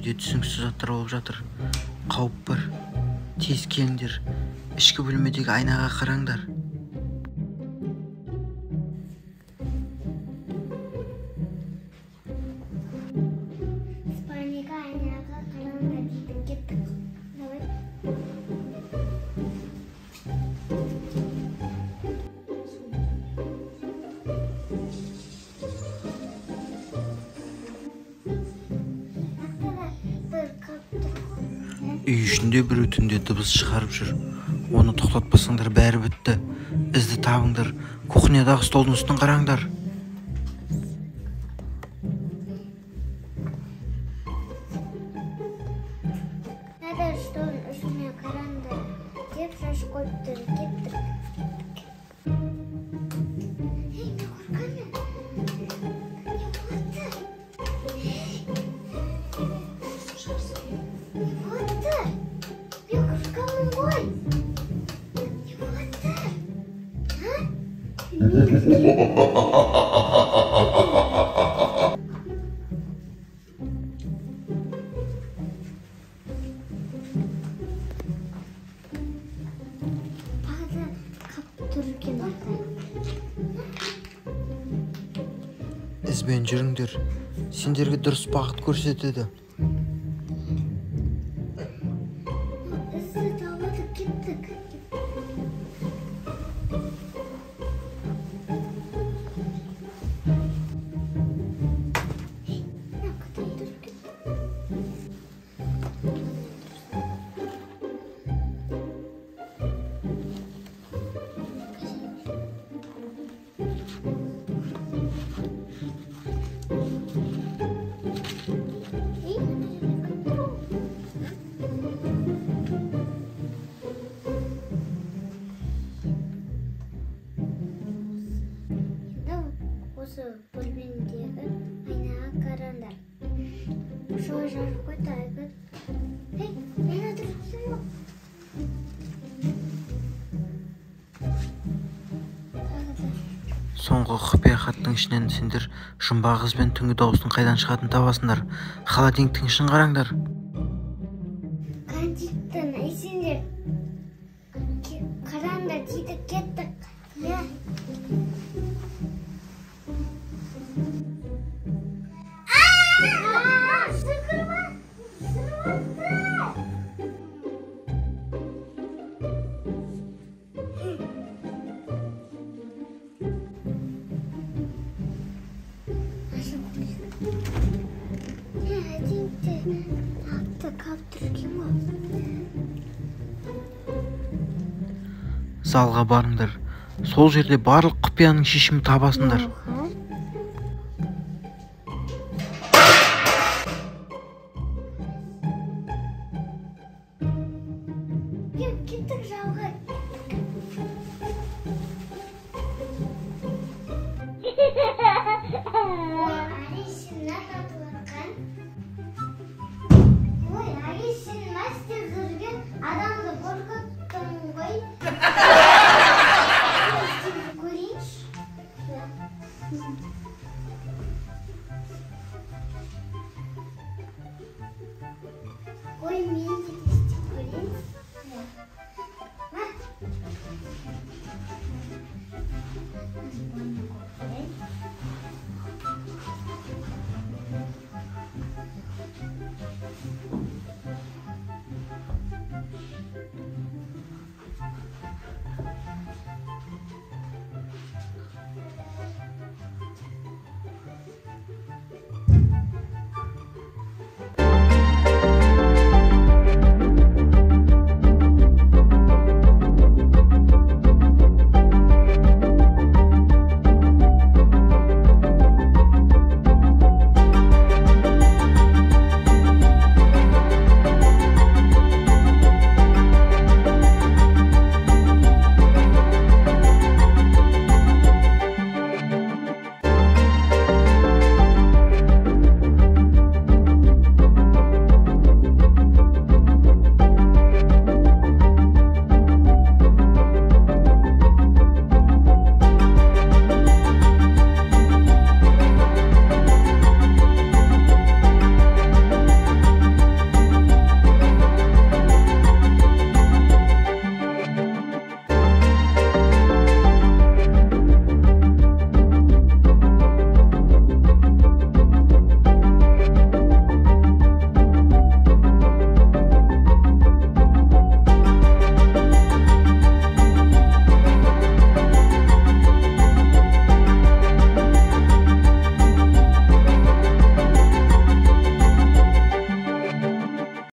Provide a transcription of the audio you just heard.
үйде түсініксіз заттар болып жатыр. Қауіп бар. Тез келіңдер. Ішкі бөлмедегі айнаға қараңдар. Спальныйға айнаға қараңдар дейді. Кеттік. Давай. Үй ішінде бір өтінде дыбыс шығарып жүр. Оны тоқтатпасаңдар бәрі бітті. Ізді табыңдар. Кухнядағы столдың үстін қараңдар. Надо столдың үстіне қараңдар деп шашып қойыпты. Кеттік. Ей, не қорқамын. Ізбен жүріңдер. Сендерге дұрыс бағыт көрсетеді. Ізді табадық, кеттік. Осы бөлмедегі айнаға қараңдар. Шоу жарып қойды айгүл. Ей, айна тұрғысы жоқ. Соңғы құпия хаттың ішінен сендер жұмбақ із бен түнгі дауыстың қайдан шығатынын табасыңдар. Холодильниктің ішін қараңдар. Кандиктің есендер қараңдар дейді, кеттік. Залға барыңдар. Сол жерде барлық құпияның шешімін табасыңдар. Кеттік залға. Ой, Арисин нататылыққан. Ой, Арисин мастер жүрген адамды қорқыттың ғой.